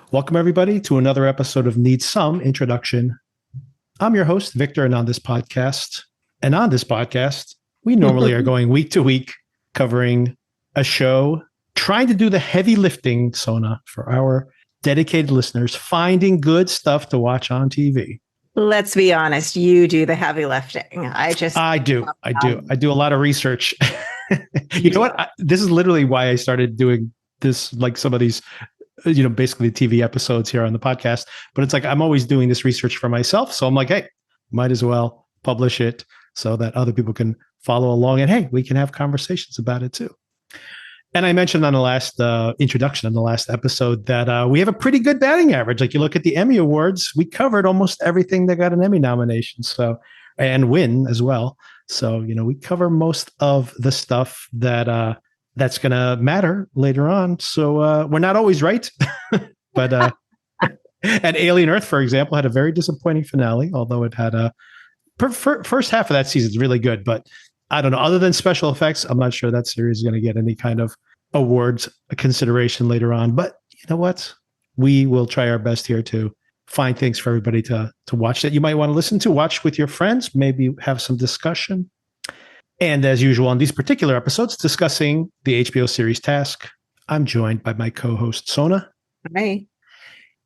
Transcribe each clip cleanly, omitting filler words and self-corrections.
Welcome, everybody, to another episode of Need Some Introduction. I'm your host, Victor, and on this podcast, we normally are going week to week covering a show, trying to do the heavy lifting, Sona, for our dedicated listeners, finding good stuff to watch on TV. Let's be honest, you do the heavy lifting. I do a lot of research. You know what? This is literally why I started doing this, like some of these basically TV episodes here on the podcast, but it's like, I'm always doing this research for myself. So I'm like, hey, might as well publish it so that other people can follow along. And hey, we can have conversations about it too. And I mentioned on the last introduction, in the last episode, that we have a pretty good batting average. Like you look at the Emmy Awards, we covered almost everything that got an Emmy nomination. So, and win as well. So, we cover most of the stuff that, that's going to matter later on. So we're not always right. But and Alien Earth, for example, had a very disappointing finale, although it had a first half of that season is really good. But I don't know, other than special effects, I'm not sure that series is going to get any kind of awards consideration later on. But you know what? We will try our best here to find things for everybody to watch that you might want to listen to, watch with your friends, maybe have some discussion. And as usual, on these particular episodes, discussing the HBO series Task, I'm joined by my co-host, Sona. Hi.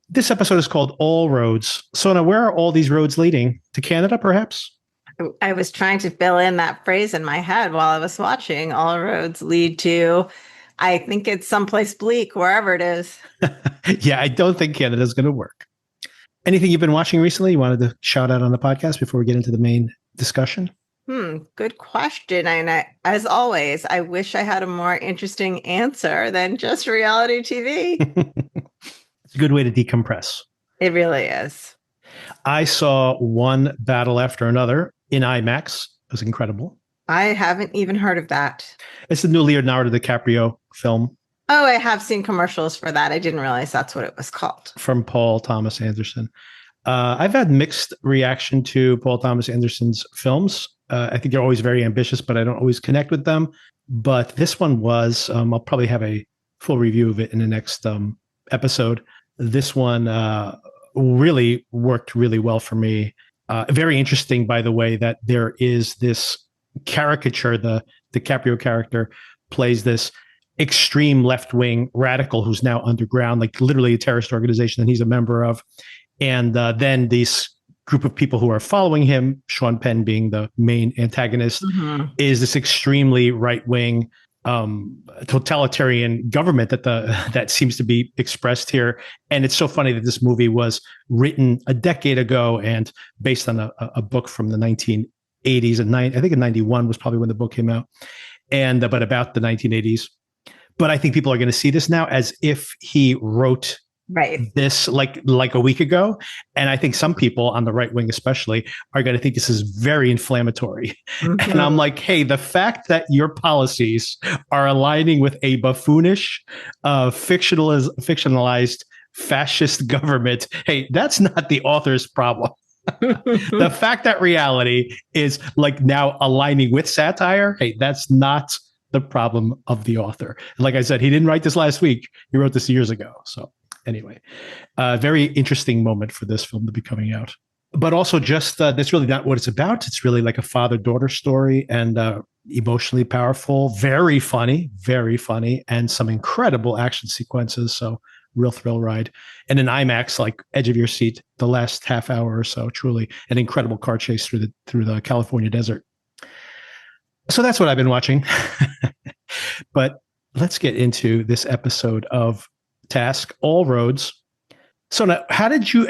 This episode is called All Roads. Sona, where are all these roads leading? To Canada, perhaps? I was trying to fill in that phrase in my head while I was watching. All roads lead to, I think it's someplace bleak, wherever it is. Yeah, I don't think Canada's going to work. Anything you've been watching recently you wanted to shout out on the podcast before we get into the main discussion? Good question. And as always, I wish I had a more interesting answer than just reality TV. It's a good way to decompress. It really is. I saw one battle after another in IMAX. It was incredible. I haven't even heard of that. It's the new Leonardo DiCaprio film. Oh, I have seen commercials for that. I didn't realize that's what it was called. From Paul Thomas Anderson. I've had mixed reaction to Paul Thomas Anderson's films. I think they're always very ambitious, but I don't always connect with them. But this one was, I'll probably have a full review of it in the next episode. This one really worked really well for me. Very interesting, by the way, that there is this caricature, the DiCaprio character plays this extreme left-wing radical who's now underground, like literally a terrorist organization that he's a member of. And then these group of people who are following him, Sean Penn being the main antagonist, is this extremely right-wing totalitarian government that seems to be expressed here. And it's so funny that this movie was written a decade ago and based on a book from the 1980s. And I think in 91 was probably when the book came out, and but about the 1980s. But I think people are going to see this now as if he wrote this like a week ago. And I think some people on the right wing especially are going to think this is very inflammatory. And I'm like, hey, the fact that your policies are aligning with a buffoonish, fictionalized fascist government, hey, that's not the author's problem. The fact that reality is like now aligning with satire, hey, that's not the problem of the author. And like I said, he didn't write this last week. He wrote this years ago. So anyway, very interesting moment for this film to be coming out. But also just that's really not what it's about. It's really like a father-daughter story and emotionally powerful, very funny, and some incredible action sequences. So real thrill ride. And an IMAX, like edge of your seat, the last half hour or so, truly an incredible car chase through the California desert. So that's what I've been watching. But let's get into this episode of Task, All Roads. So now, how did you,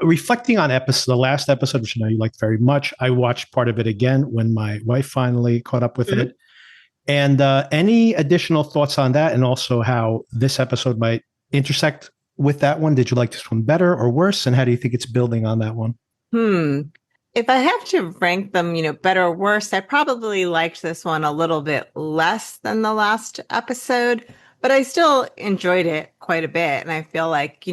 reflecting on the last episode, which I know you liked very much, I watched part of it again when my wife finally caught up with it. And any additional thoughts on that, and also how this episode might intersect with that one? Did you like this one better or worse? And how do you think it's building on that one? If I have to rank them, better or worse, I probably liked this one a little bit less than the last episode, but I still enjoyed it quite a bit. And I feel like,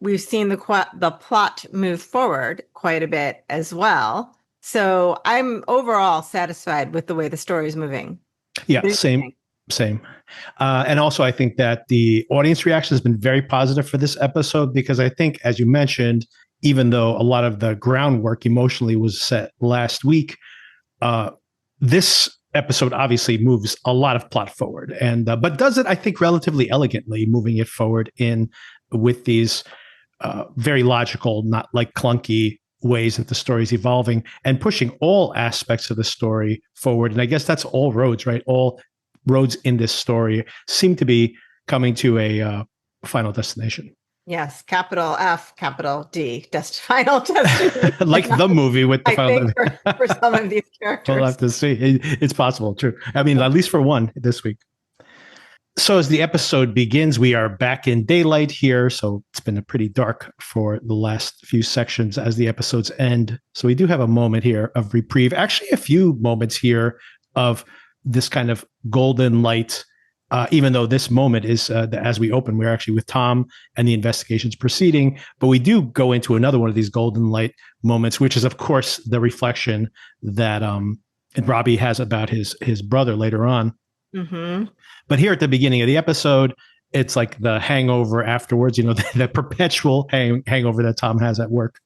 we've seen the plot move forward quite a bit as well. So I'm overall satisfied with the way the story is moving. Yeah, same. Same. And also, I think that the audience reaction has been very positive for this episode because I think, as you mentioned, even though a lot of the groundwork emotionally was set last week, this episode obviously moves a lot of plot forward, and but does it, I think, relatively elegantly, moving it forward in with these very logical, not like clunky ways that the story is evolving and pushing all aspects of the story forward. And I guess that's all roads, right? All roads in this story seem to be coming to a final destination. Yes, capital F, capital D, final destination. Like the movie with the I final. think for some of these characters. We'll have to see. It's possible, true. I mean, at least for one this week. So as the episode begins, we are back in daylight here. So it's been a pretty dark for the last few sections as the episodes end. So we do have a moment here of reprieve. Actually, a few moments here of this kind of golden light. Even though this moment is, as we open, we're actually with Tom and the investigation's proceeding. But we do go into another one of these golden light moments, which is, of course, the reflection that Robbie has about his brother later on. Mm-hmm. But here at the beginning of the episode, it's like the hangover afterwards, the perpetual hangover that Tom has at work.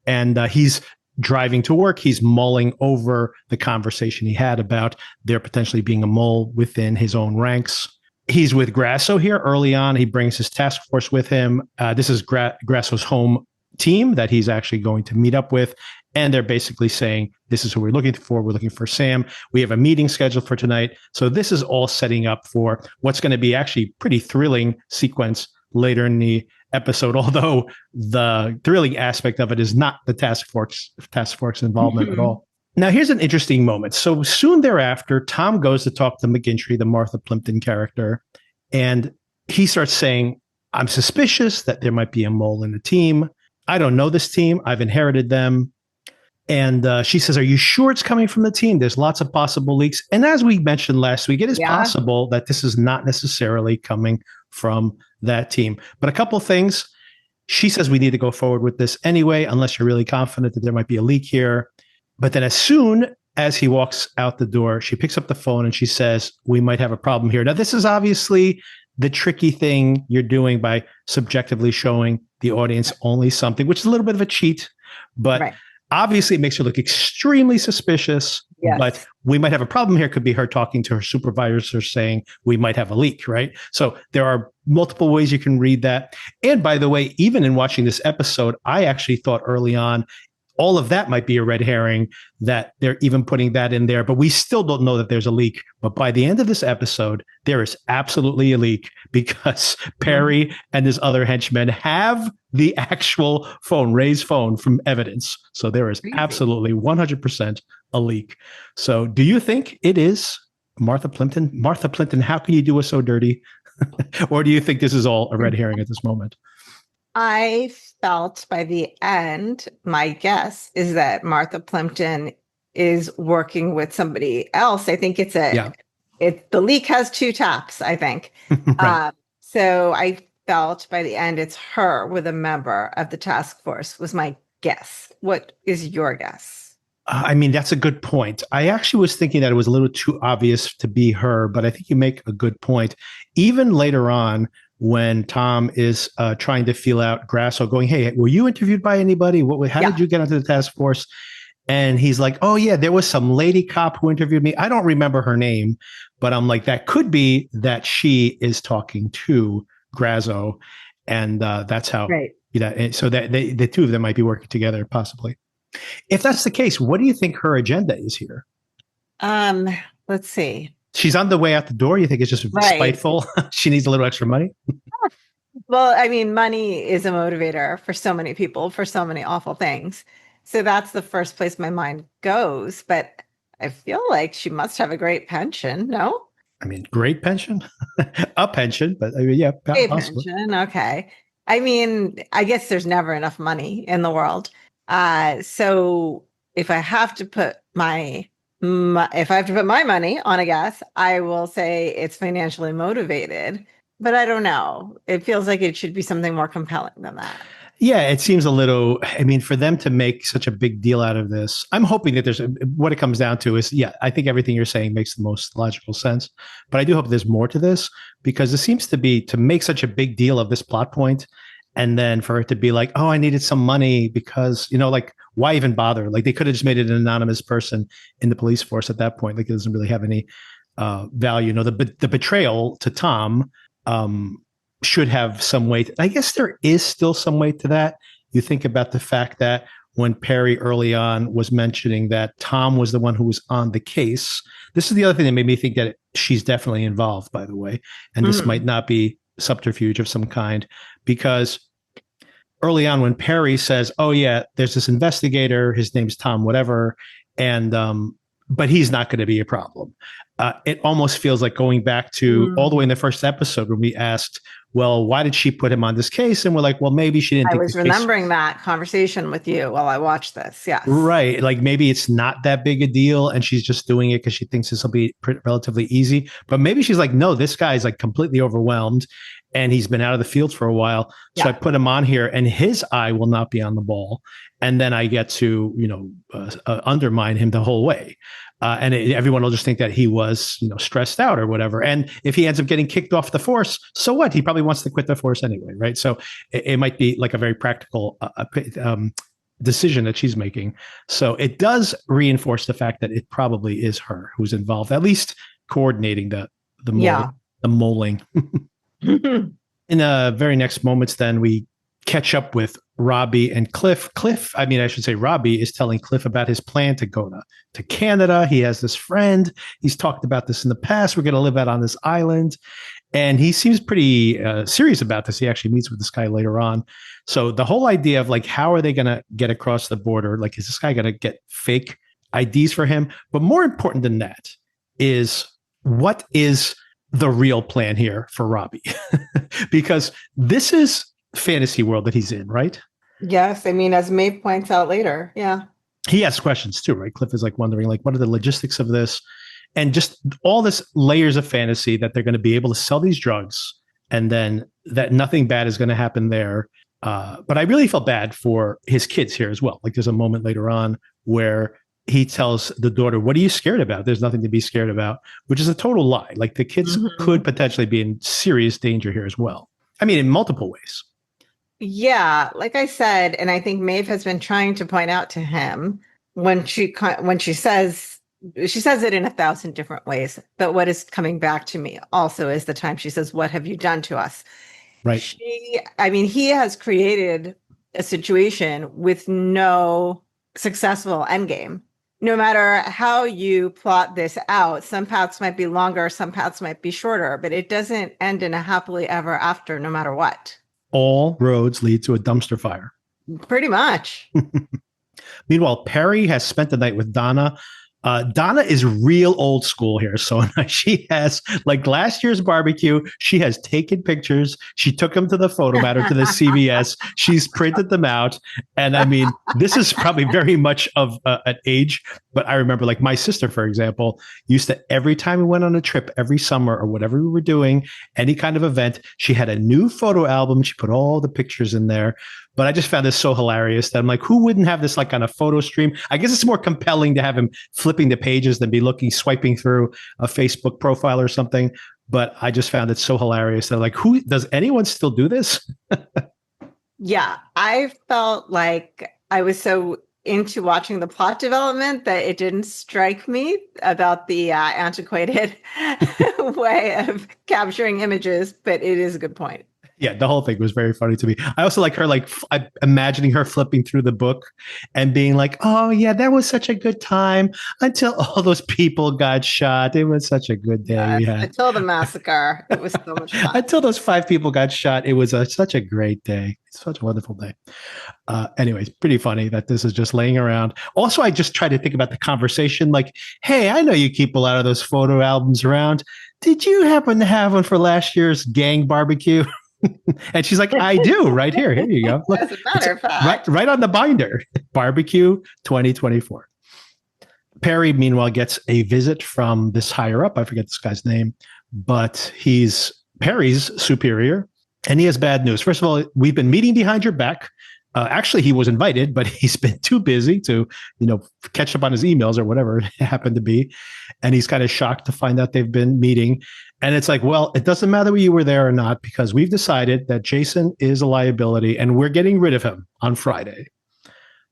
And he's driving to work. He's mulling over the conversation he had about there potentially being a mole within his own ranks. He's with Grasso here early on. He brings his task force with him. This is Grasso's home team that he's actually going to meet up with. And they're basically saying, this is who we're looking for. We're looking for Sam. We have a meeting scheduled for tonight. So this is all setting up for what's going to be actually pretty thrilling sequence later in the episode, although the thrilling aspect of it is not the task force involvement at all. Now, here's an interesting moment. So soon thereafter, Tom goes to talk to McGinty, the Martha Plimpton character, and he starts saying, I'm suspicious that there might be a mole in the team. I don't know this team. I've inherited them. And she says, are you sure it's coming from the team? There's lots of possible leaks. And as we mentioned last week, it is possible that this is not necessarily coming from that team. But a couple of things. She says we need to go forward with this anyway, unless you're really confident that there might be a leak here. But then as soon as he walks out the door, she picks up the phone and she says, we might have a problem here. Now, this is obviously the tricky thing you're doing by subjectively showing the audience only something, which is a little bit of a cheat, but obviously it makes her look extremely suspicious. Yes. But we might have a problem here. Could be her talking to her supervisors or saying we might have a leak, right? So there are multiple ways you can read that. And by the way, even in watching this episode, I actually thought early on, all of that might be a red herring, that they're even putting that in there, but we still don't know that there's a leak. But by the end of this episode, there is absolutely a leak because Perry and his other henchmen have the actual phone, Ray's phone, from evidence. So there is absolutely 100% a leak. So do you think it is Martha Plimpton? Martha Plimpton, how can you do us so dirty? Or do you think this is all a red herring at this moment? I felt by the end, my guess is that Martha Plimpton is working with somebody else. I think the leak has two tops, I think. Right. So I felt by the end, it's her with a member of the task force was my guess. What is your guess? I mean, that's a good point. I actually was thinking that it was a little too obvious to be her, but I think you make a good point. Even later on, when Tom is trying to feel out Grasso, going, hey, were you interviewed by anybody? How did you get onto the task force? And he's like, oh, yeah, there was some lady cop who interviewed me. I don't remember her name, but I'm like, that could be that she is talking to Grasso. And that's how, so that the two of them might be working together, possibly. If that's the case, what do you think her agenda is here? Let's see. She's on the way out the door. You think it's just spiteful? She needs a little extra money? Well, I mean, money is a motivator for so many people, for so many awful things. So that's the first place my mind goes. But I feel like she must have a great pension, no? I mean, great pension? A pension, but I mean, yeah. A pension, okay. I mean, I guess there's never enough money in the world. So if I have to put my money on a guess, I will say it's financially motivated, but I don't know. It feels like it should be something more compelling than that. Yeah, it seems a little, I mean, for them to make such a big deal out of this, I'm hoping that what it comes down to is, yeah, I think everything you're saying makes the most logical sense. But I do hope there's more to this because it seems to be to make such a big deal of this plot point and then for it to be like, oh, I needed some money because, like, why even bother? Like, they could have just made it an anonymous person in the police force at that point. Like, it doesn't really have any value. The betrayal to Tom, should have some weight. I guess there is still some weight to that. You think about the fact that when Perry early on was mentioning that Tom was the one who was on the case, this is the other thing that made me think that she's definitely involved, by the way. And this might not be subterfuge of some kind, because early on when Perry says, oh yeah, there's this investigator, his name's Tom, whatever. And, but he's not going to be a problem. It almost feels like going back to all the way in the first episode when we asked, well, why did she put him on this case? And we're like, well, maybe she didn't I think was remembering that conversation with you while I watched this. Yes. Right. Like maybe it's not that big a deal and she's just doing it because she thinks this will be relatively easy. But maybe she's like, no, this guy's like completely overwhelmed and he's been out of the field for a while. So I put him on here and his eye will not be on the ball. And then I get to, undermine him the whole way. Everyone will just think that he was, stressed out or whatever. And if he ends up getting kicked off the force, so what? He probably wants to quit the force anyway, right? So it might be like a very practical decision that she's making. So it does reinforce the fact that it probably is her who's involved, at least coordinating the moling. In the very next moments, then we catch up with Robbie and Cliff. Robbie is telling Cliff about his plan to go to Canada. He has this friend. He's talked about this in the past. We're going to live out on this island. And he seems pretty serious about this. He actually meets with this guy later on. So the whole idea of like, how are they going to get across the border? Like, is this guy going to get fake IDs for him? But more important than that is what is the real plan here for Robbie? Because this is fantasy world that he's in, right? Yes. I mean, as Maeve points out later. Yeah. He has questions too, right? Cliff is like wondering, like, what are the logistics of this? And just all this layers of fantasy that they're going to be able to sell these drugs and then that nothing bad is going to happen there. But I really felt bad for his kids here as well. Like there's a moment later on where he tells the daughter, what are you scared about? There's nothing to be scared about, which is a total lie. Like the kids could potentially be in serious danger here as well. I mean, in multiple ways. Yeah, like I said, and I think Maeve has been trying to point out to him when she says it in 1,000 different ways. But what is coming back to me also is the time she says, "What have you done to us?" Right. He has created a situation with no successful endgame. No matter how you plot this out, some paths might be longer, some paths might be shorter, but it doesn't end in a happily ever after, no matter what. All roads lead to a dumpster fire. Pretty much. Meanwhile, Perry has spent the night with Donna. Donna is real old school here. So she has, like last year's barbecue, she has taken pictures. She took them to the photomat or to the CVS. She's printed them out. And I mean, this is probably very much of an age. But I remember like my sister, for example, used to every time we went on a trip every summer or whatever we were doing, any kind of event, she had a new photo album. She put all the pictures in there. But I just found this so hilarious that I'm like, who wouldn't have this like on a photo stream? I guess it's more compelling to have him flipping the pages than be swiping through a Facebook profile or something. But I just found it so hilarious that like, does anyone still do this? Yeah, I felt like I was so into watching the plot development that it didn't strike me about the antiquated way of capturing images, but it is a good point. Yeah, the whole thing was very funny to me. I also like her, like imagining her flipping through the book and being like, oh, yeah, that was such a good time until all those people got shot. It was such a good day. Yes, until the massacre. It was so much fun. Until those 5 people got shot. It was such a great day. Such a wonderful day. Anyways, pretty funny that this is just laying around. Also, I just try to think about the conversation like, hey, I know you keep a lot of those photo albums around. Did you happen to have one for last year's gang barbecue? And she's like, I do, right here. Here you go. Look, as a matter of fact. Right on the binder. Barbecue 2024. Perry, meanwhile, gets a visit from this higher up. I forget this guy's name, but he's Perry's superior. And he has bad news. First of all, we've been meeting behind your back. Actually, he was invited, but he's been too busy to, catch up on his emails or whatever it happened to be. And he's kind of shocked to find out they've been meeting. And it's like, well, it doesn't matter whether you were there or not, because we've decided that Jason is a liability and we're getting rid of him on Friday.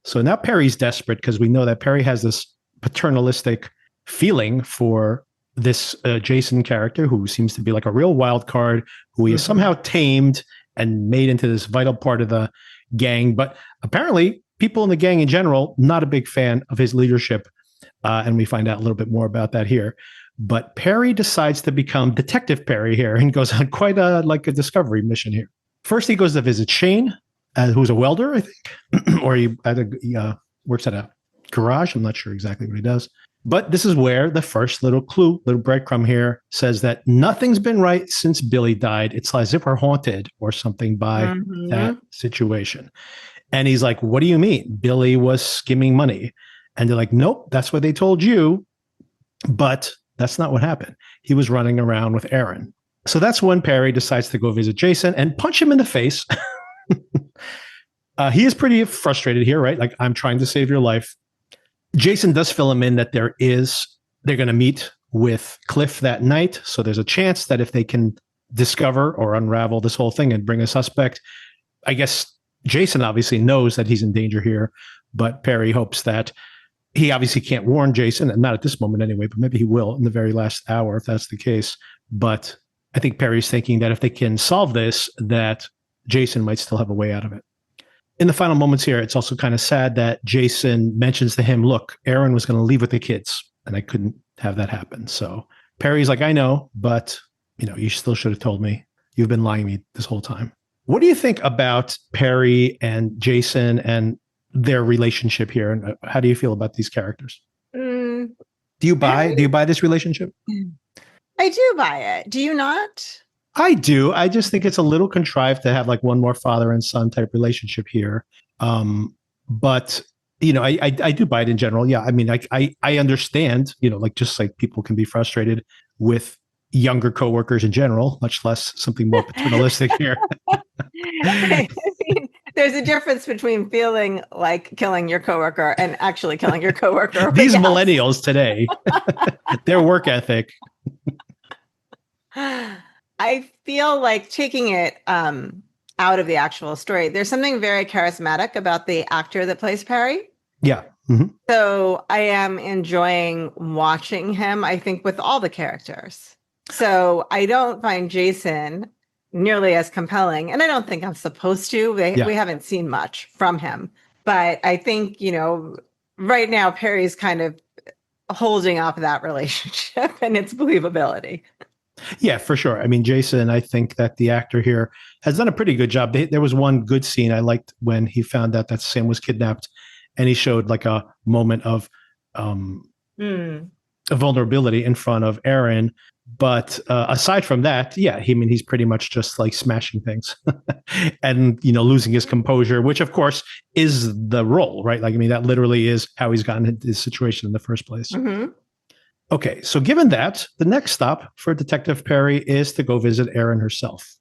So now Perry's desperate because we know that Perry has this paternalistic feeling for this Jason character who seems to be like a real wild card, who he is somehow tamed and made into this vital part of the gang. But apparently people in the gang in general, not a big fan of his leadership. And we find out a little bit more about that here. But Perry decides to become Detective Perry here and goes on quite a discovery mission here. First, he goes to visit Shane, who's a welder, I think, or he works at a garage. I'm not sure exactly what he does. But this is where the first little breadcrumb here says that nothing's been right since Billy died. It's as if we're haunted or something by that situation. And he's like, what do you mean? Billy was skimming money. And they're like, nope, that's what they told you. But that's not what happened. He was running around with Aaron. So that's when Perry decides to go visit Jason and punch him in the face. He is pretty frustrated here, right? Like, I'm trying to save your life. Jason does fill him in that they're going to meet with Cliff that night. So there's a chance that if they can discover or unravel this whole thing and bring a suspect, I guess Jason obviously knows that he's in danger here, but Perry hopes that he obviously can't warn Jason, and not at this moment anyway, but maybe he will in the very last hour if that's the case. But I think Perry's thinking that if they can solve this, that Jason might still have a way out of it. In the final moments here, it's also kind of sad that Jason mentions to him, look, Aaron was going to leave with the kids, and I couldn't have that happen. So Perry's like, I know, but you still should have told me. You've been lying to me this whole time. What do you think about Perry and Jason and their relationship here? And how do you feel about these characters? Do you buy this relationship? I do buy it. Do you not? I do. I just think it's a little contrived to have like one more father and son type relationship here. But I do buy it in general. Yeah. I mean, I understand, just like people can be frustrated with younger coworkers in general, much less something more paternalistic here. I mean, there's a difference between feeling like killing your coworker and actually killing your coworker. These millennials today, their work ethic. I feel like taking it out of the actual story, there's something very charismatic about the actor that plays Perry. Yeah. So I am enjoying watching him, I think, with all the characters. So I don't find Jason nearly as compelling. And I don't think I'm supposed to. We haven't seen much from him. But I think, right now, Perry's kind of holding up that relationship and its believability. Yeah, for sure. I mean, Jason, I think that the actor here has done a pretty good job. There was one good scene I liked when he found out that Sam was kidnapped, and he showed like a moment of a vulnerability in front of Aaron. But aside from that, yeah, he's pretty much just like smashing things and, losing his composure, which of course is the role, right? Like, I mean, that literally is how he's gotten into this situation in the first place. Okay, so given that, the next stop for Detective Perry is to go visit Erin herself.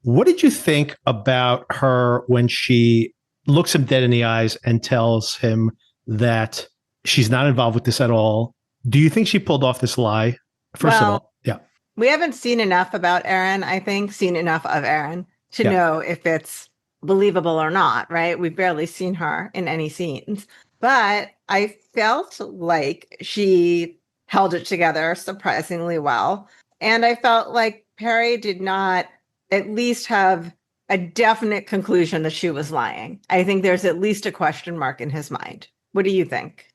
What did you think about her when she looks him dead in the eyes and tells him that she's not involved with this at all? Do you think she pulled off this lie? First of all, yeah. We haven't seen enough about Erin, I think, seen enough of Erin to know if it's believable or not, right? We've barely seen her in any scenes. But I felt like she held it together surprisingly well. And I felt like Perry did not at least have a definite conclusion that she was lying. I think there's at least a question mark in his mind. What do you think?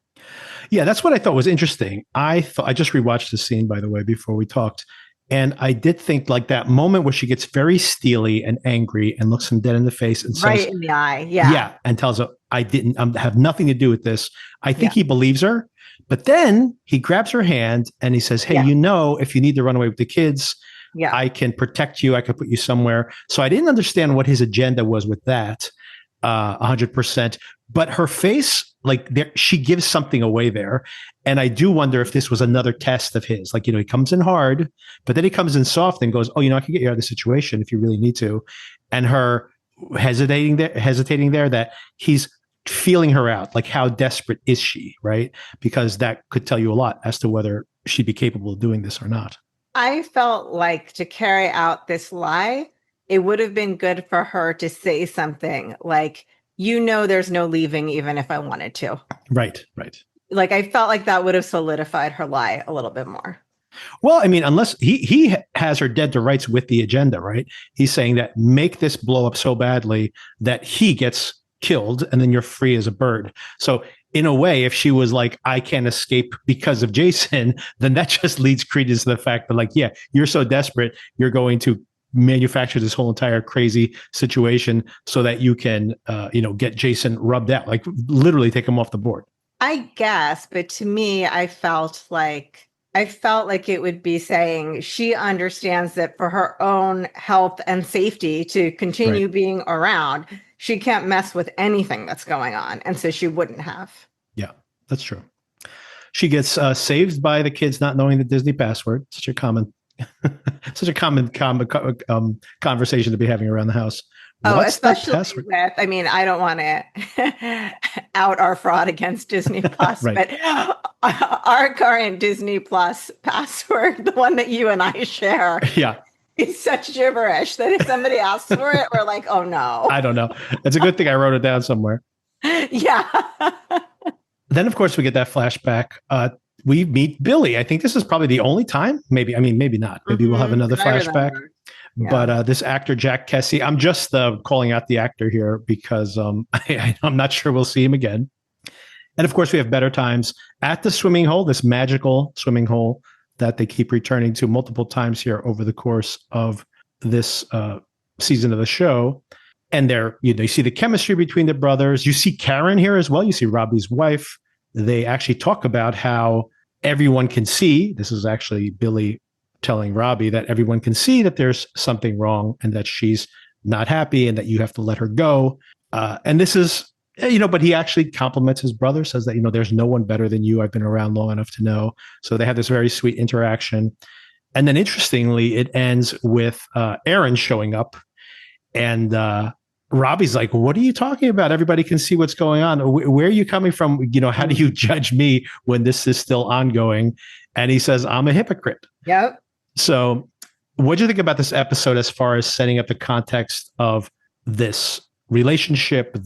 Yeah, that's what I thought was interesting. I just rewatched the scene, by the way, before we talked. And I did think like that moment where she gets very steely and angry and looks him dead in the face and says, right in the eye. Yeah. Yeah. And tells her, I didn't have nothing to do with this. I think he believes her. But then he grabs her hand and he says, hey, if you need to run away with the kids, I can protect you. I can put you somewhere. So I didn't understand what his agenda was with that 100%. But her face like there, she gives something away there. And I do wonder if this was another test of his. Like, he comes in hard, but then he comes in soft and goes, oh, I can get you out of the situation if you really need to. And her hesitating there that he's feeling her out. Like, how desperate is she? Right. Because that could tell you a lot as to whether she'd be capable of doing this or not. I felt like to carry out this lie, it would have been good for her to say something like, there's no leaving even if I wanted to. Right. Like, I felt like that would have solidified her lie a little bit more. Well, I mean, unless he has her dead to rights with the agenda, right? He's saying that make this blow up so badly that he gets killed and then you're free as a bird. So in a way, if she was like, I can't escape because of Jason, then that just leads credence to the fact that, like, yeah, you're so desperate, you're going to manufacture this whole entire crazy situation so that you can, get Jason rubbed out, like literally take him off the board. I guess, but to me, I felt like it would be saying she understands that for her own health and safety to continue being around, she can't mess with anything that's going on. And so she wouldn't have. Yeah, that's true. She gets saved by the kids not knowing the Disney password. Such a common conversation to be having around the house. What's especially with, I don't want to out our fraud against Disney Plus, but our current Disney Plus password, the one that you and I share, is such gibberish that if somebody asks for it, we're like, oh no. I don't know. It's a good thing I wrote it down somewhere. Yeah. Then, of course, we get that flashback. We meet Billy. I think this is probably the only time. Maybe not. Maybe we'll have another flashback. Yeah. But this actor, Jack Kesey, I'm just calling out the actor here because I'm not sure we'll see him again. And of course, we have better times at the swimming hole, this magical swimming hole that they keep returning to multiple times here over the course of this season of the show. And you see the chemistry between the brothers. You see Karen here as well. You see Robbie's wife. They actually talk about how everyone can see. This is actually Billy telling Robbie that everyone can see that there's something wrong and that she's not happy and that you have to let her go. And this is, but he actually compliments his brother, says that, there's no one better than you. I've been around long enough to know. So they have this very sweet interaction. And then interestingly, it ends with Aaron showing up and Robbie's like, what are you talking about? Everybody can see what's going on. Where are you coming from? How do you judge me when this is still ongoing? And he says, I'm a hypocrite. Yep. So what do you think about this episode as far as setting up the context of this relationship,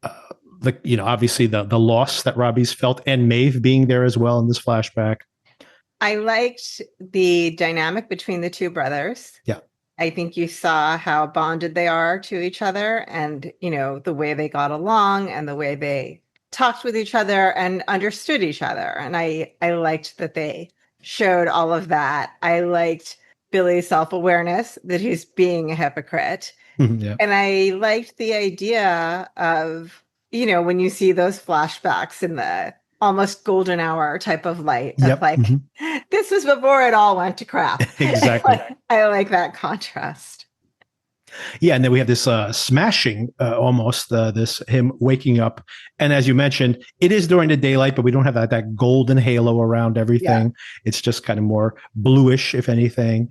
obviously the loss that Robbie's felt and Maeve being there as well in this flashback? I liked the dynamic between the two brothers. Yeah. I think you saw how bonded they are to each other and, the way they got along and the way they talked with each other and understood each other. And I liked that they showed all of that. I liked Billy's self-awareness that he's being a hypocrite. Yeah. And I liked the idea of, when you see those flashbacks in the almost golden hour type of light of this was before it all went to crap. Exactly. I like that contrast. Yeah. And then we have this smashing almost this him waking up. And as you mentioned, it is during the daylight, but we don't have that golden halo around everything. Yeah. It's just kind of more bluish, if anything.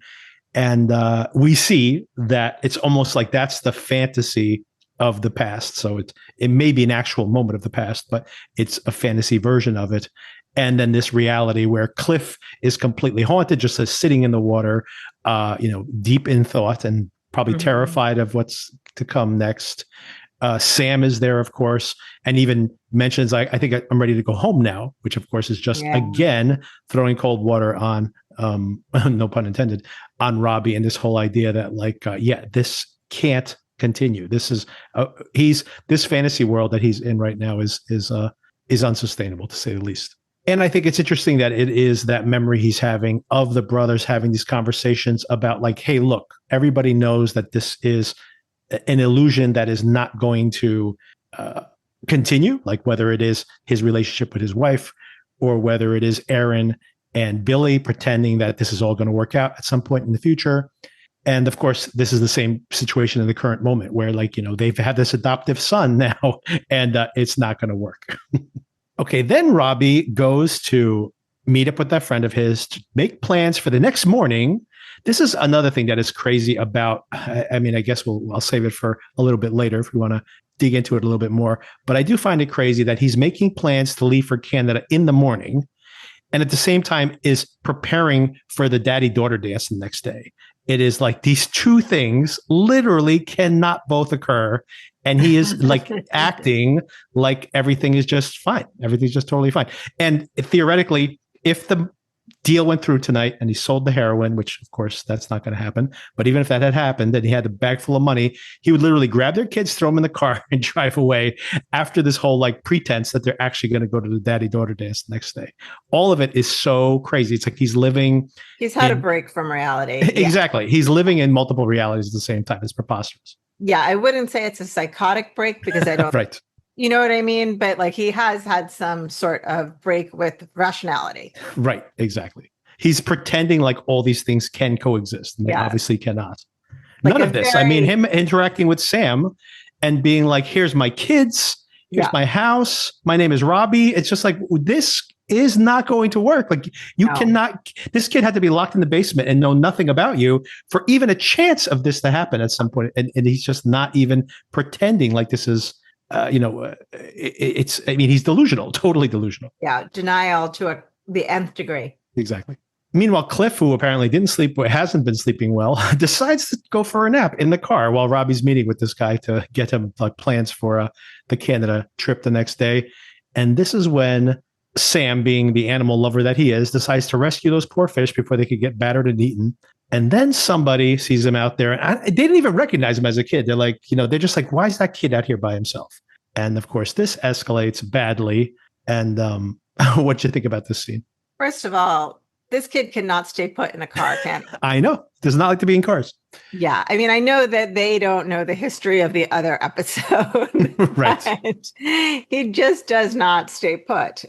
And we see that it's almost like that's the fantasy of the past. So it may be an actual moment of the past, but it's a fantasy version of it. And then this reality where Cliff is completely haunted, just as sitting in the water, deep in thought and probably terrified of what's to come next. Sam is there, of course, and even mentions, I think I'm ready to go home now, which of course is just, again, throwing cold water on, no pun intended, on Robbie and this whole idea that this can't continue. This is, this fantasy world that he's in right now is unsustainable, to say the least. And I think it's interesting that it is that memory he's having of the brothers having these conversations about hey, look, everybody knows that this is an illusion that is not going to continue, whether it is his relationship with his wife or whether it is Aaron and Billy pretending that this is all going to work out at some point in the future. And of course, this is the same situation in the current moment where, like, they've had this adoptive son now, and it's not going to work. Okay, then Robbie goes to meet up with that friend of his to make plans for the next morning. This is another thing that is crazy about. I mean, I guess I'll save it for a little bit later if we want to dig into it a little bit more. But I do find it crazy that he's making plans to leave for Canada in the morning, and at the same time is preparing for the daddy-daughter dance the next day. It is like these two things literally cannot both occur. And he is like acting like everything is just fine. Everything's just totally fine. And theoretically, if the deal went through tonight and he sold the heroin, which of course that's not going to happen. But even if that had happened and he had a bag full of money, he would literally grab their kids, throw them in the car and drive away after this whole like pretense that they're actually going to go to the daddy-daughter dance the next day. All of it is so crazy. It's like he's had a break from reality. Exactly. He's living in multiple realities at the same time. It's preposterous. Yeah, I wouldn't say it's a psychotic break because I don't right. You know what I mean? But like he has had some sort of break with rationality. Right. Exactly. He's pretending like all these things can coexist. And they obviously cannot. Like none of this. I mean, him interacting with Sam and being like, here's my kids. Here's my house. My name is Robbie. It's just like, this is not going to work. Like you cannot, this kid had to be locked in the basement and know nothing about you for even a chance of this to happen at some point. And he's just not even pretending like this is, I mean, he's delusional, totally delusional. Yeah. Denial to the nth degree. Exactly. Meanwhile, Cliff, who apparently hasn't been sleeping well, decides to go for a nap in the car while Robbie's meeting with this guy to get him like plans for the Canada trip the next day. And this is when Sam, being the animal lover that he is, decides to rescue those poor fish before they could get battered and eaten. And then somebody sees him out there. And they didn't even recognize him as a kid. They're like, they're just like, why is that kid out here by himself? And of course, this escalates badly. And what do you think about this scene? First of all, this kid cannot stay put in a car, can he? I know. Does not like to be in cars. Yeah. I mean, I know that they don't know the history of the other episode. Right. He just does not stay put.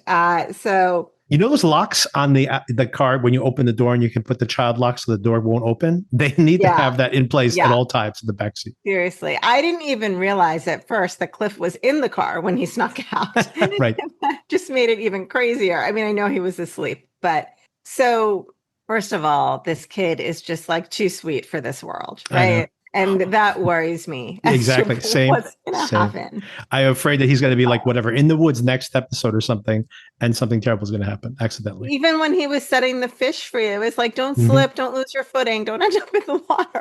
So those locks on the car when you open the door and you can put the child lock so the door won't open? They need to have that in place at all times in the backseat. Seriously. I didn't even realize at first that Cliff was in the car when he snuck out. Right. That just made it even crazier. I mean, I know he was asleep, but so first of all, this kid is just like too sweet for this world, right? And that worries me. Exactly. Same. What's going to happen? I'm afraid that he's going to be like whatever in the woods next episode or something, and something terrible is going to happen accidentally. Even when he was setting the fish for you, it was like, don't slip, don't lose your footing, don't end up in the water.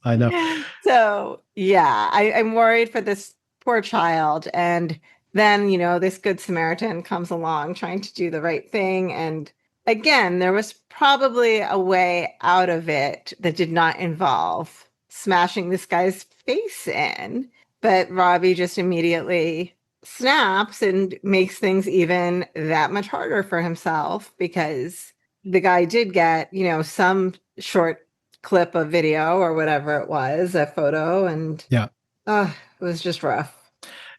I know. So yeah, I'm worried for this poor child. And then, this good Samaritan comes along trying to do the right thing. And again, there was probably a way out of it that did not involve smashing this guy's face in, but Robbie just immediately snaps and makes things even that much harder for himself because the guy did get, some short clip of video or whatever it was, a photo, and it was just rough.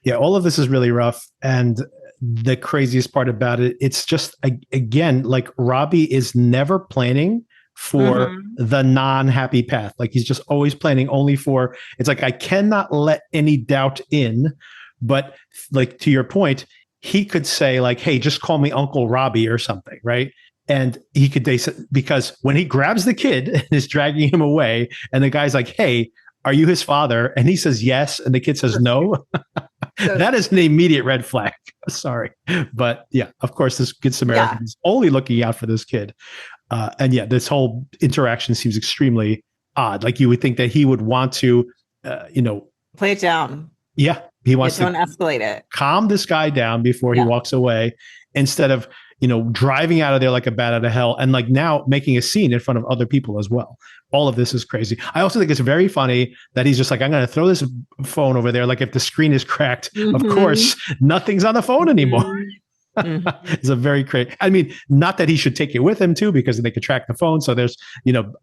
Yeah, all of this is really rough. And the craziest part about it, it's just, again, like Robbie is never planning for the non-happy path. Like he's just always planning only for, it's like, I cannot let any doubt in. But like, to your point, he could say like, hey, just call me Uncle Robbie or something, right? And he could, because when he grabs the kid and is dragging him away and the guy's like, hey, are you his father? And he says yes. And the kid says no. That is an immediate red flag. Sorry. But yeah, of course, this good Samaritan is only looking out for this kid. And yeah, this whole interaction seems extremely odd. Like you would think that he would want to, play it down. Yeah. He wants to escalate it. Calm this guy down before he walks away instead of, driving out of there like a bat out of hell and like now making a scene in front of other people as well. All of this is crazy. I also think it's very funny that he's just like, I'm going to throw this phone over there. Like if the screen is cracked, of course, nothing's on the phone anymore. It's a very crazy. I mean, not that he should take it with him too, because they could track the phone. So there's,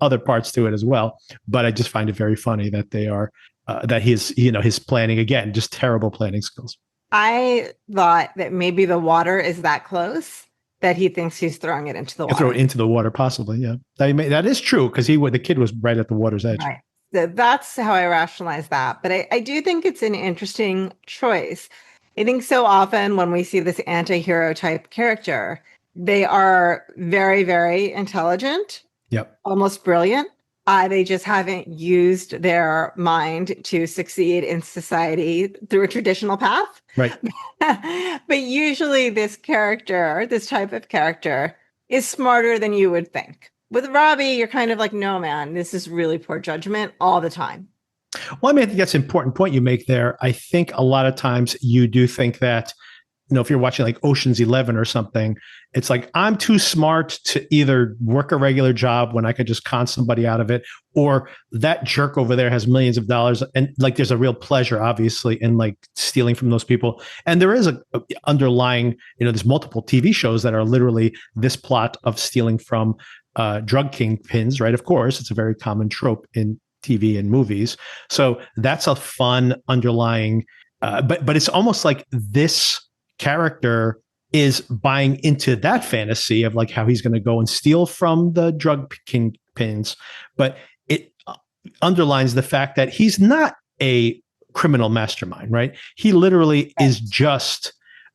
other parts to it as well. But I just find it very funny that they are, that his planning, again, just terrible planning skills. I thought that maybe the water is that close that he thinks he's throwing it into the water. Throw it into the water, possibly. Yeah, that is true because the kid was right at the water's edge. Right. So that's how I rationalize that. But I do think it's an interesting choice. I think so often when we see this anti-hero type character, they are very, very intelligent, Yep. almost brilliant. They just haven't used their mind to succeed in society through a traditional path. Right. But usually this type of character, is smarter than you would think. With Robbie, you're kind of like, no, man, this is really poor judgment all the time. Well, I mean, I think that's an important point you make there. I think a lot of times you do think that, if you're watching like Ocean's 11 or something, it's like, I'm too smart to either work a regular job when I could just con somebody out of it, or that jerk over there has millions of dollars. And like, there's a real pleasure, obviously, in like stealing from those people. And there is a underlying, there's multiple TV shows that are literally this plot of stealing from drug kingpins, right? Of course, it's a very common trope in TV and movies. So that's a fun underlying, but it's almost like this character is buying into that fantasy of like how he's going to go and steal from the drug kingpins, but it underlines the fact that he's not a criminal mastermind, right? He literally is just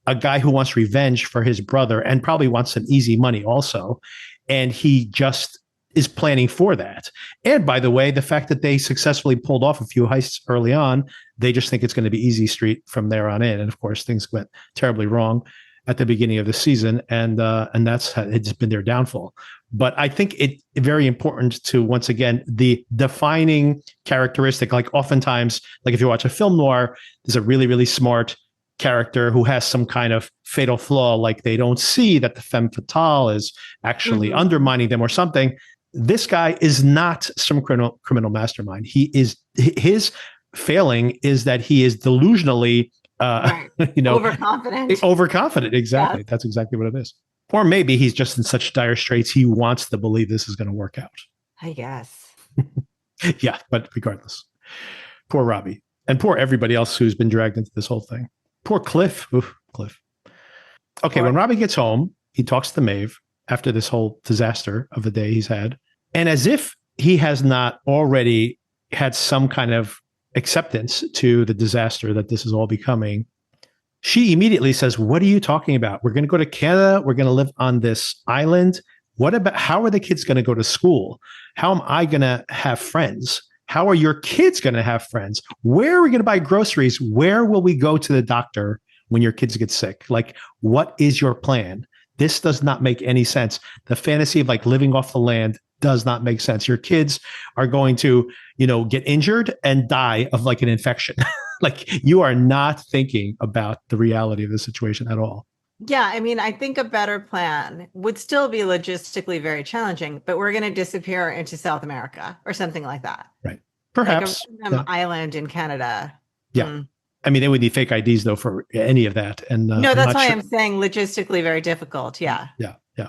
a guy who wants revenge for his brother and probably wants some easy money also. And he just is planning for that. And by the way, the fact that they successfully pulled off a few heists early on, they just think it's going to be easy street from there on in. And of course, things went terribly wrong at the beginning of the season, and it's been their downfall. But I think it's very important to, once again, the defining characteristic. Like oftentimes, like if you watch a film noir, there's a really, really smart character who has some kind of fatal flaw, like they don't see that the femme fatale is actually undermining them or something. This guy is not some criminal mastermind. His failing is that he is delusionally, overconfident. Exactly. Yes. That's exactly what it is. Or maybe he's just in such dire straits, he wants to believe this is going to work out. I guess. Yeah, but regardless, poor Robbie and poor everybody else who's been dragged into this whole thing. Poor Cliff. Oof, Cliff. Okay, when Robbie gets home, he talks to Maeve after this whole disaster of the day he's had. And as if he has not already had some kind of acceptance to the disaster that this is all becoming, she immediately says, what are you talking about? We're going to go to Canada. We're going to live on this island. How are the kids going to go to school? How am I going to have friends? How are your kids going to have friends? Where are we going to buy groceries? Where will we go to the doctor when your kids get sick? Like, what is your plan? This does not make any sense. The fantasy of like living off the land does not make sense. Your kids are going to, get injured and die of like an infection. Like, you are not thinking about the reality of the situation at all. Yeah, I mean, I think a better plan would still be logistically very challenging, but we're going to disappear into South America or something like that. Right. Perhaps. Like a island in Canada. Yeah. I mean, they would need fake IDs though for any of that. And no, that's why I'm saying logistically very difficult. Yeah. Yeah. Yeah.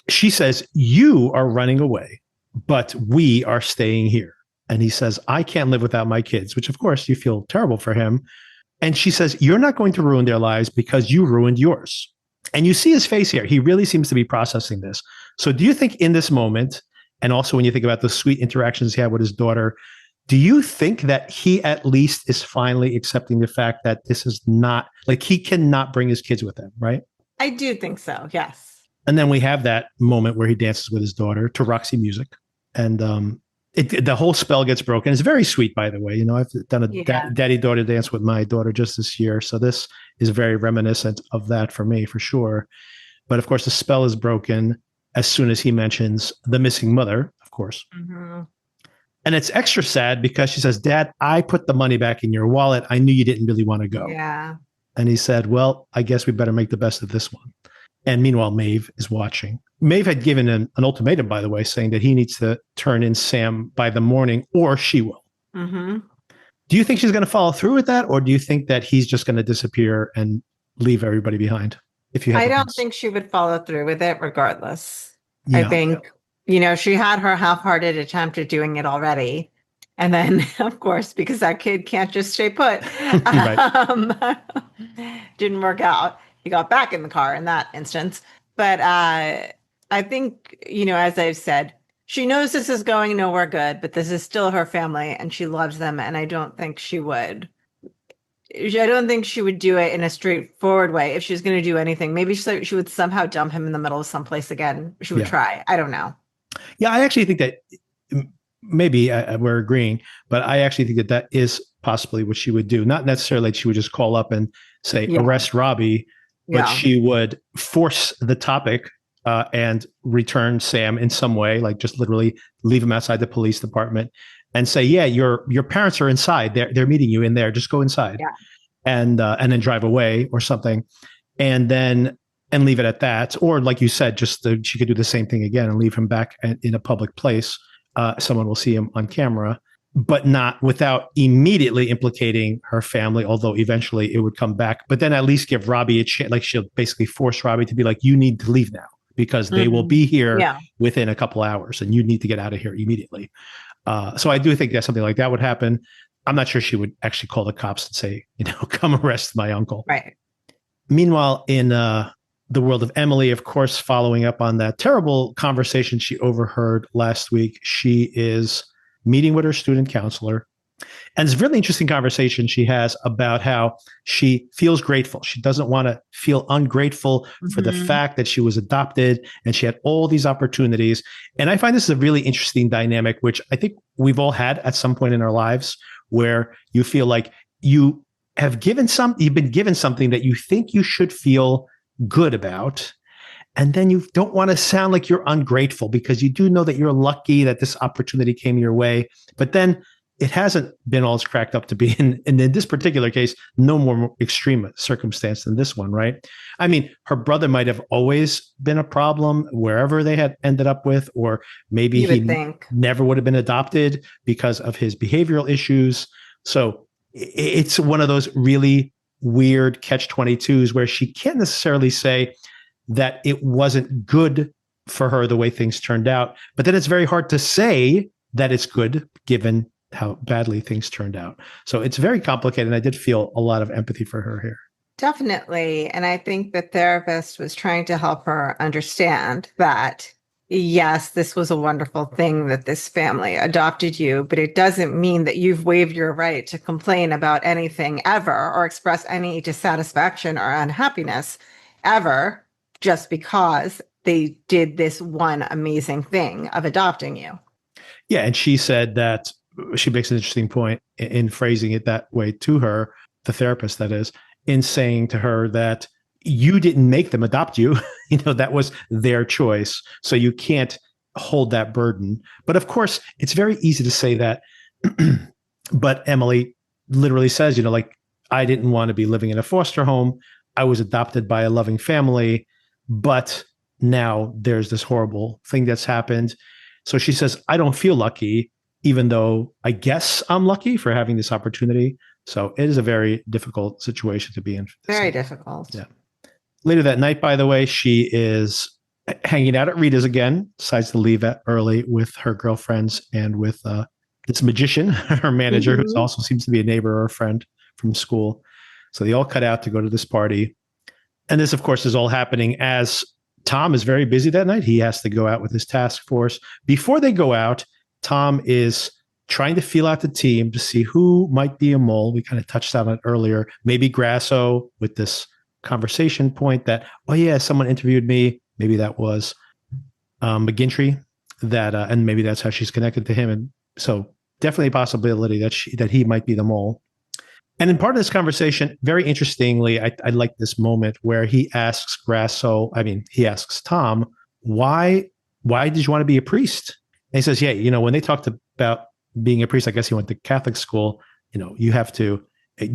She says, you are running away, but we are staying here. And he says, I can't live without my kids, which of course you feel terrible for him. And she says, you're not going to ruin their lives because you ruined yours. And you see his face here. He really seems to be processing this. So do you think in this moment, and also when you think about the sweet interactions he had with his daughter, do you think that he at least is finally accepting the fact that this is not, like, he cannot bring his kids with him, right? I do think so, yes. And then we have that moment where he dances with his daughter to Roxy music. And the whole spell gets broken. It's very sweet, by the way. I've done a daddy-daughter dance with my daughter just this year. So this is very reminiscent of that for me, for sure. But of course, the spell is broken as soon as he mentions the missing mother, of course. Mm-hmm. And it's extra sad because she says, Dad, I put the money back in your wallet. I knew you didn't really want to go. Yeah. And he said, well, I guess we better make the best of this one. And meanwhile, Maeve is watching. Maeve had given an ultimatum, by the way, saying that he needs to turn in Sam by the morning or she will. Mm-hmm. Do you think she's going to follow through with that? Or do you think that he's just going to disappear and leave everybody behind? I don't think she would follow through with it regardless. Yeah. I think, she had her half-hearted attempt at doing it already. And then, of course, because that kid can't just stay put, didn't work out. He got back in the car in that instance. But I think, as I've said, She knows this is going nowhere good, but this is still her family and she loves them. And I don't think she would. I don't think she would do it in a straightforward way if she was going to do anything. Maybe she would somehow dump him in the middle of someplace again. She would try. I don't know. Yeah, I actually think that maybe we're agreeing, but I actually think that that is possibly what she would do. Not necessarily she would just call up and say, arrest Robbie, but she would force the topic and return Sam in some way, like just literally leave him outside the police department and say, yeah, your parents are inside. They're meeting you in there. Just go inside and then drive away or something. And leave it at that. Or like you said, just she could do the same thing again and leave him back in a public place. Someone will see him on camera, but not without immediately implicating her family, although eventually it would come back. But then at least give Robbie a chance. Like she'll basically force Robbie to be like, you need to leave now because they will be here within a couple hours and you need to get out of here immediately. So I do think that something like that would happen. I'm not sure she would actually call the cops and say, come arrest my uncle. Right. Meanwhile, in the world of Emily, of course, following up on that terrible conversation she overheard last week, she is meeting with her student counselor. And it's a really interesting conversation she has about how she feels grateful. She doesn't want to feel ungrateful for the fact that she was adopted and she had all these opportunities. And I find this is a really interesting dynamic, which I think we've all had at some point in our lives, where you feel like you've been given something that you think you should feel good about. And then you don't want to sound like you're ungrateful because you do know that you're lucky that this opportunity came your way. But then it hasn't been all it's cracked up to be. And in this particular case, no more extreme circumstance than this one, right? I mean, her brother might have always been a problem wherever they had ended up with, or maybe he never would have been adopted because of his behavioral issues. So it's one of those really weird catch-22s where she can't necessarily say that it wasn't good for her the way things turned out. But then it's very hard to say that it's good given how badly things turned out. So it's very complicated. And I did feel a lot of empathy for her here. Definitely. And I think the therapist was trying to help her understand that, yes, this was a wonderful thing that this family adopted you, but it doesn't mean that you've waived your right to complain about anything ever or express any dissatisfaction or unhappiness ever just because they did this one amazing thing of adopting you. Yeah. And she said that she makes an interesting point in phrasing it that way to her, the therapist that is, in saying to her that you didn't make them adopt you. That was their choice. So you can't hold that burden. But of course, it's very easy to say that. But Emily literally says, like, I didn't want to be living in a foster home. I was adopted by a loving family, but now there's this horrible thing that's happened. So she says, I don't feel lucky, even though I guess I'm lucky for having this opportunity. So it is a very difficult situation to be in. Very difficult. Yeah. Later that night, by the way, she is hanging out at Rita's again, decides to leave early with her girlfriends and with this magician, her manager, who also seems to be a neighbor or a friend from school. So they all cut out to go to this party. And this, of course, is all happening as Tom is very busy that night. He has to go out with his task force. Before they go out, Tom is trying to feel out the team to see who might be a mole. We kind of touched on it earlier. Maybe Grasso with this conversation point that, oh yeah, someone interviewed me. Maybe that was McGinty, that and maybe that's how she's connected to him. And so definitely a possibility that he might be the mole. And in part of this conversation, very interestingly, I like this moment where he asks he asks Tom, why did you want to be a priest? And he says, yeah, when they talked about being a priest, I guess he went to Catholic school, you have to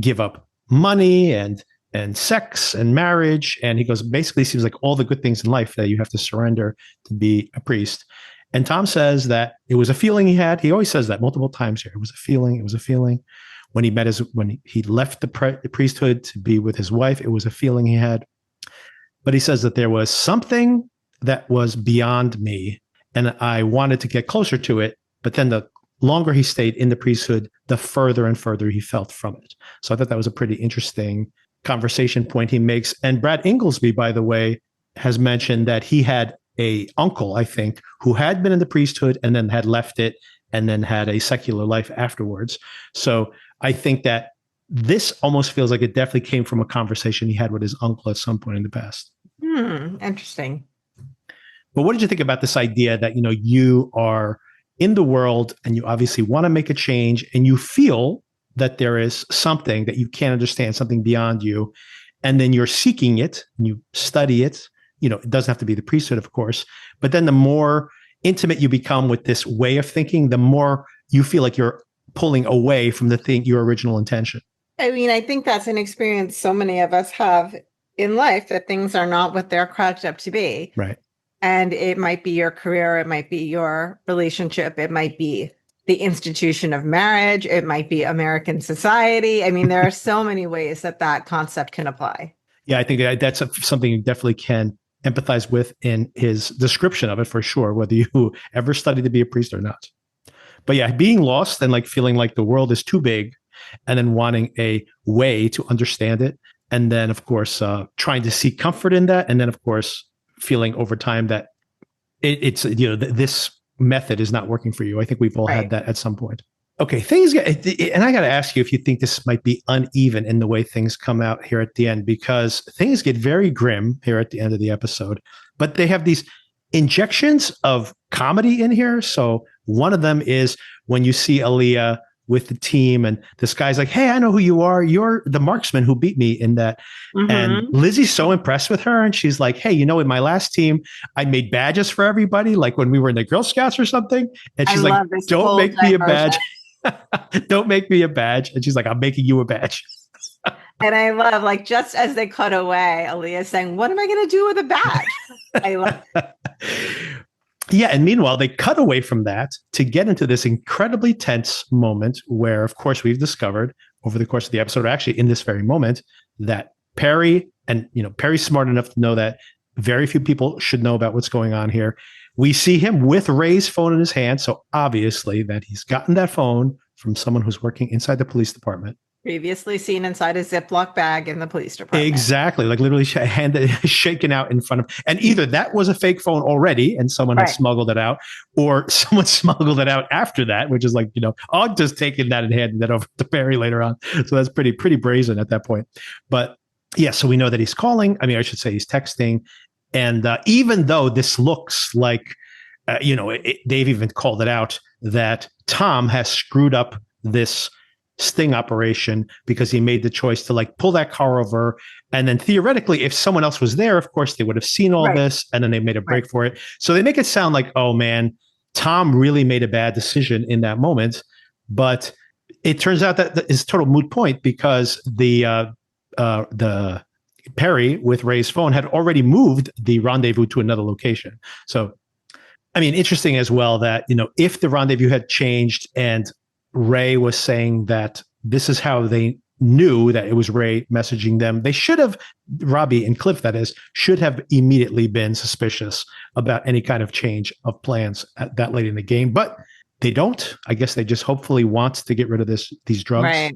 give up money and sex and marriage. And he goes, basically seems like all the good things in life that you have to surrender to be a priest. And Tom says that it was a feeling he had. He always says that multiple times here. It was a feeling. It was a feeling. When he left the priesthood to be with his wife, it was a feeling he had. But he says that there was something that was beyond me, and I wanted to get closer to it. But then the longer he stayed in the priesthood, the further and further he felt from it. So I thought that was a pretty interesting conversation point he makes. And Brad Inglesby, by the way, has mentioned that he had a uncle, I think, who had been in the priesthood and then had left it and then had a secular life afterwards. So I think that this almost feels like it definitely came from a conversation he had with his uncle at some point in the past. Interesting. But what did you think about this idea that, you are in the world and you obviously want to make a change and you feel that there is something that you can't understand, something beyond you, and then you're seeking it and you study it. It doesn't have to be the priesthood, of course, but then the more intimate you become with this way of thinking, the more you feel like you're pulling away from your original intention. I mean, I think that's an experience so many of us have in life, that things are not what they're cracked up to be. Right. And it might be your career, it might be your relationship, it might be the institution of marriage, it might be American society. I mean, there are so many ways that concept can apply. Yeah, I think that's something you definitely can empathize with in his description of it, for sure, whether you ever studied to be a priest or not. But yeah, being lost and like feeling like the world is too big and then wanting a way to understand it. And then, of course, trying to seek comfort in that. And then, of course, feeling over time that it's this method is not working for you. I think we've all had that at some point. Okay, and I got to ask you if you think this might be uneven in the way things come out here at the end, because things get very grim here at the end of the episode, but they have these injections of comedy in here. So one of them is when you see Aaliyah with the team and this guy's like, hey, I know who you are. You're the marksman who beat me in that. Mm-hmm. And Lizzie's so impressed with her. And she's like, hey, in my last team, I made badges for everybody. Like when we were in the Girl Scouts or something. And she's like, don't make me a badge. Don't make me a badge. And she's like, I'm making you a badge. And I love, like, just as they cut away, Aaliyah saying, what am I going to do with a badge? I love Yeah. And meanwhile, they cut away from that to get into this incredibly tense moment where, of course, we've discovered over the course of the episode, actually in this very moment, that Perry, and, Perry's smart enough to know that very few people should know about what's going on here. We see him with Ray's phone in his hand. So obviously that he's gotten that phone from someone who's working inside the police department. Previously seen inside a Ziploc bag in the police department. Exactly. Like literally shaken out in front of, and either that was a fake phone already and someone had smuggled it out, or someone smuggled it out after that, which is like, I'll just taking that and handing that over to Perry later on. So that's pretty brazen at that point. But yeah, so we know that he's calling. I mean, I should say he's texting. And even though this looks like, they've even called it out that Tom has screwed up this sting operation because he made the choice to like pull that car over. And then theoretically, if someone else was there, of course, they would have seen all this and then they made a break for it. So they make it sound like, oh man, Tom really made a bad decision in that moment. But it turns out that is a total moot point because the Perry with Ray's phone had already moved the rendezvous to another location. So, I mean, interesting as well that, if the rendezvous had changed and Ray was saying that this is how they knew that it was Ray messaging them, they should have, Robbie and Cliff, that is, should have immediately been suspicious about any kind of change of plans at that late in the game. But they don't. I guess they just hopefully want to get rid of these drugs. Right.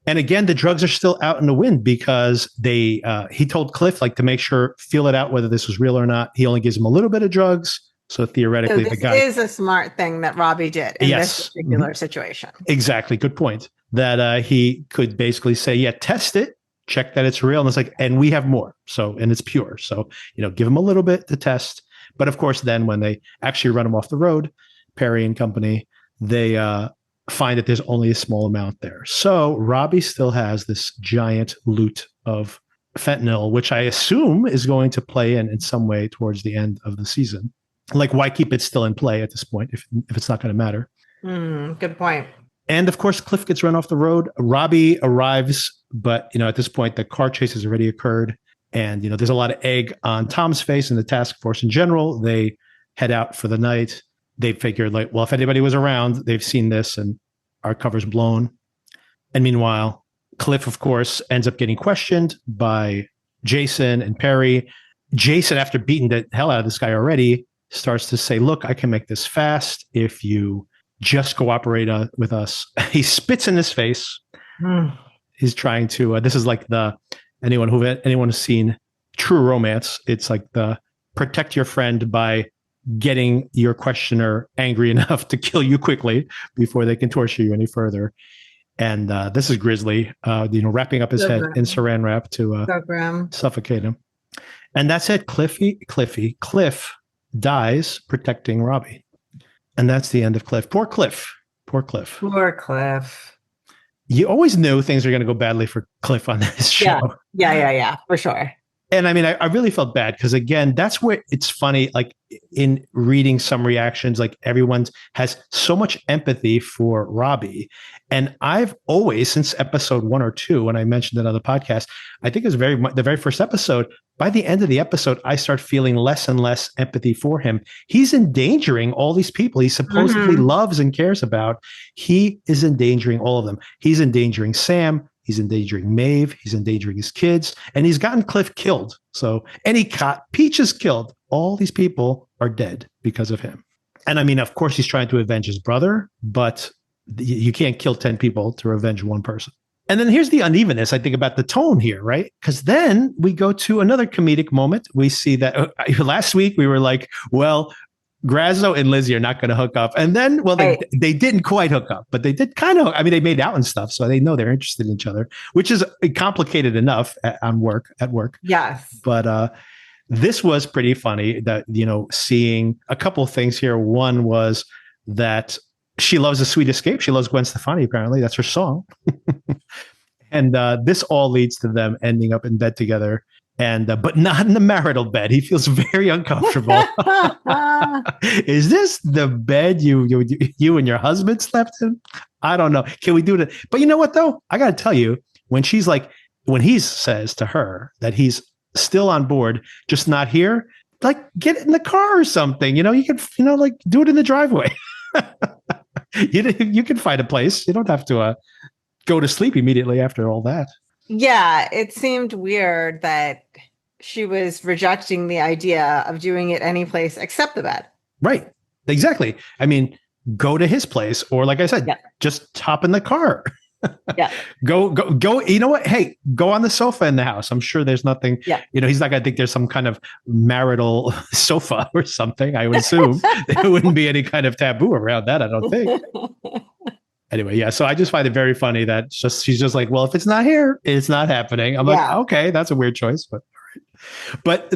And again, the drugs are still out in the wind because he told Cliff to make sure, feel it out whether this was real or not. He only gives him a little bit of drugs. So theoretically, the guy is a smart thing that Robbie did in this particular situation. Exactly. Good point. That he could basically say, yeah, test it, check that it's real. And it's like, and we have more. So, and it's pure. So, give him a little bit to test. But of course, then when they actually run him off the road, Perry and company, they find that there's only a small amount there. So Robbie still has this giant loot of fentanyl, which I assume is going to play in some way towards the end of the season. Like, why keep it still in play at this point if it's not going to matter? Good point. And of course, Cliff gets run off the road. Robbie arrives, but at this point, the car chase has already occurred, and there's a lot of egg on Tom's face and the task force in general. They head out for the night. They figured, well, if anybody was around, they've seen this, and our cover's blown. And meanwhile, Cliff, of course, ends up getting questioned by Jason and Perry. Jason, after beating the hell out of this guy already, starts to say, look, I can make this fast if you just cooperate with us. He spits in his face. He's trying to, this is like anyone who's seen True Romance. It's like the protect your friend by getting your questioner angry enough to kill you quickly before they can torture you any further. And this is Grizzly, wrapping up his head in saran wrap to suffocate him. And that's it. Cliff dies protecting Robbie. And that's the end of Cliff. Poor Cliff. You always knew things were going to go badly for Cliff on this show. Yeah, for sure. And I mean, I really felt bad because, again, that's where it's funny. Like in reading some reactions, like everyone has so much empathy for Robbie. And I've always, since episode 1 or 2, when I mentioned it on the podcast, I think it was the very first episode. By the end of the episode, I start feeling less and less empathy for him. He's endangering all these people he supposedly loves and cares about. He is endangering all of them. He's endangering Sam. He's endangering Maeve. He's endangering his kids. And he's gotten Cliff killed. So, and he got Peaches killed. All these people are dead because of him. And I mean, of course, he's trying to avenge his brother, but you can't kill 10 people to revenge one person. And then here's the unevenness, I think, about the tone here, right? Because then we go to another comedic moment. We see that last week we were like, well, Grazzo and Lizzie are not going to hook up. And then, well, they didn't quite hook up, but they did kind of, I mean, they made out and stuff. So they know they're interested in each other, which is complicated enough at work. Yes. But this was pretty funny that, seeing a couple of things here. One was that she loves A Sweet Escape. She loves Gwen Stefani, apparently. That's her song. And this all leads to them ending up in bed together. And but not in the marital bed. He feels very uncomfortable. Is this the bed you and your husband slept in? I don't know. Can we do it? But you know what, though? I got to tell you, when he says to her that he's still on board, just not here, like get in the car or something. You can, like do it in the driveway. You can find a place. You don't have to go to sleep immediately after all that. Yeah, it seemed weird that she was rejecting the idea of doing it any place except the bed. Right. Exactly. I mean, go to his place, or like I said, just hop in the car. Yeah. Go. You know what? Hey, go on the sofa in the house. I'm sure there's nothing, he's not going to think there's some kind of marital sofa or something. I would assume there wouldn't be any kind of taboo around that. I don't think. Anyway, yeah. So I just find it very funny that she's just like, well, if it's not here, it's not happening. I'm like, okay, that's a weird choice, but all right. But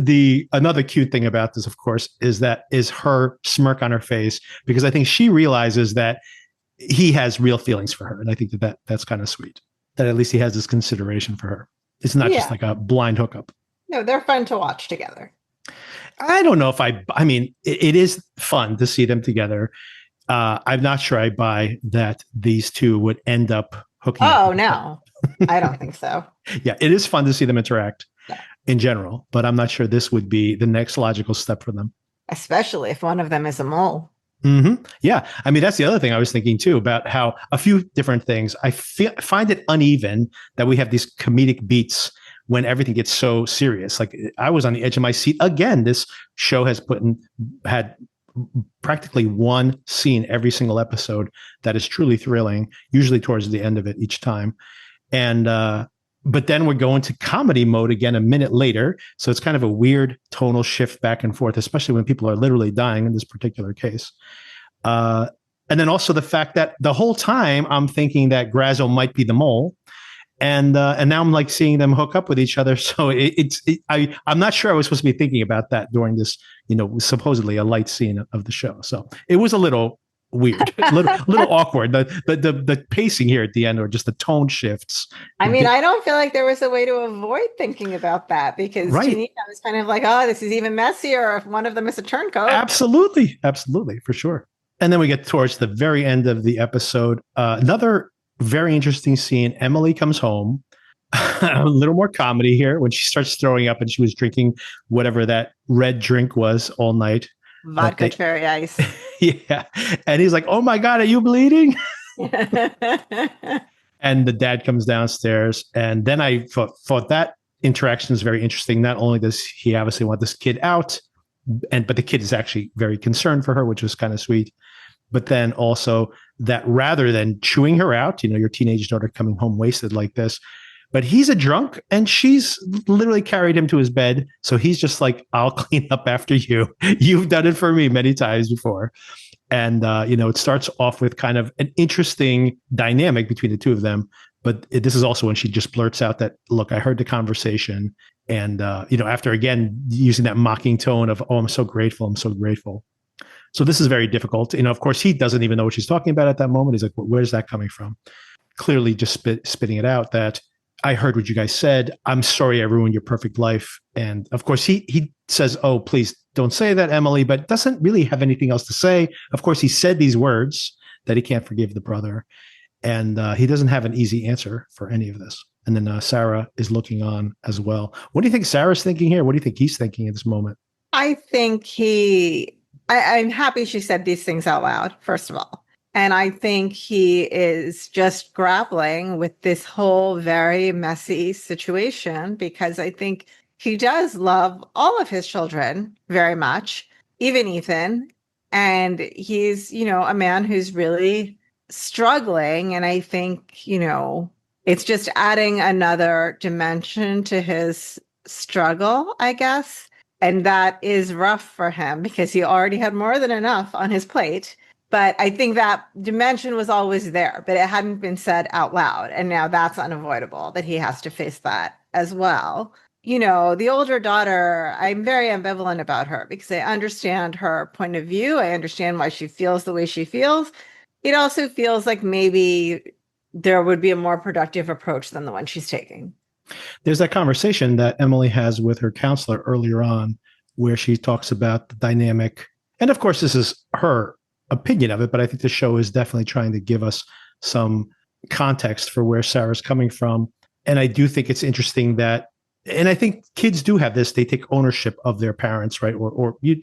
another cute thing about this, of course, is her smirk on her face, because I think she realizes that he has real feelings for her, and I think that's kind of sweet. That at least he has this consideration for her. It's not just like a blind hookup. No, they're fun to watch together. I don't know if I mean, it is fun to see them together. I'm not sure I buy that these two would end up hooking up. Oh, no, I don't think so. Yeah, it is fun to see them interact in general, but I'm not sure this would be the next logical step for them. Especially if one of them is a mole. Mm-hmm. Yeah. I mean, that's the other thing I was thinking too, about how a few different things. I find it uneven that we have these comedic beats when everything gets so serious. Like, I was on the edge of my seat again. This show had practically one scene every single episode that is truly thrilling, usually towards the end of it each time. And but then we're going to comedy mode again a minute later. So it's kind of a weird tonal shift back and forth, especially when people are literally dying in this particular case. And then also the fact that the whole time I'm thinking that Grazzo might be the mole. And now I'm like seeing them hook up with each other. So I'm not sure I was supposed to be thinking about that during this, supposedly a light scene of the show. So it was a little weird, little awkward. The pacing here at the end, or just the tone shifts. I mean, I don't feel like there was a way to avoid thinking about that, because Janina was kind of like, oh, this is even messier if one of them is a turncoat. Absolutely, for sure. And then we get towards the very end of the episode. Another very interesting scene. Emily comes home. A little more comedy here when she starts throwing up, and she was drinking whatever that red drink was all night. Vodka cherry ice. Yeah. And he's like, oh my God, are you bleeding? And the dad comes downstairs. And then I thought that interaction is very interesting. Not only does he obviously want this kid out, but the kid is actually very concerned for her, which was kind of sweet. But then also that rather than chewing her out, your teenage daughter coming home wasted like this, But he's a drunk and she's literally carried him to his bed. So he's just like, I'll clean up after you. You've done it for me many times before. And, it starts off with kind of an interesting dynamic between the two of them. But this is also when she just blurts out that, look, I heard the conversation. And, after again, using that mocking tone of, oh, I'm so grateful. I'm so grateful. So this is very difficult. Of course, he doesn't even know what she's talking about at that moment. He's like, well, where's that coming from? Clearly just spitting it out that I heard what you guys said. I'm sorry I ruined your perfect life. And of course, he says, oh, please don't say that, Emily, but doesn't really have anything else to say. Of course, he said these words that he can't forgive the brother. And he doesn't have an easy answer for any of this. And then Sarah is looking on as well. What do you think Sarah's thinking here? What do you think he's thinking at this moment? I think I'm happy she said these things out loud, first of all. And I think he is just grappling with this whole very messy situation because I think he does love all of his children very much, even Ethan. And he's, a man who's really struggling. And I think, it's just adding another dimension to his struggle, I guess. And that is rough for him because he already had more than enough on his plate. But I think that dimension was always there, but it hadn't been said out loud. And now that's unavoidable that he has to face that as well. The older daughter, I'm very ambivalent about her because I understand her point of view. I understand why she feels the way she feels. It also feels like maybe there would be a more productive approach than the one she's taking. There's that conversation that Emily has with her counselor earlier on where she talks about the dynamic. And of course, this is her opinion of it, but I think the show is definitely trying to give us some context for where Sarah's coming from. And I do think it's interesting that, and I think kids do have this, they take ownership of their parents, right? Or you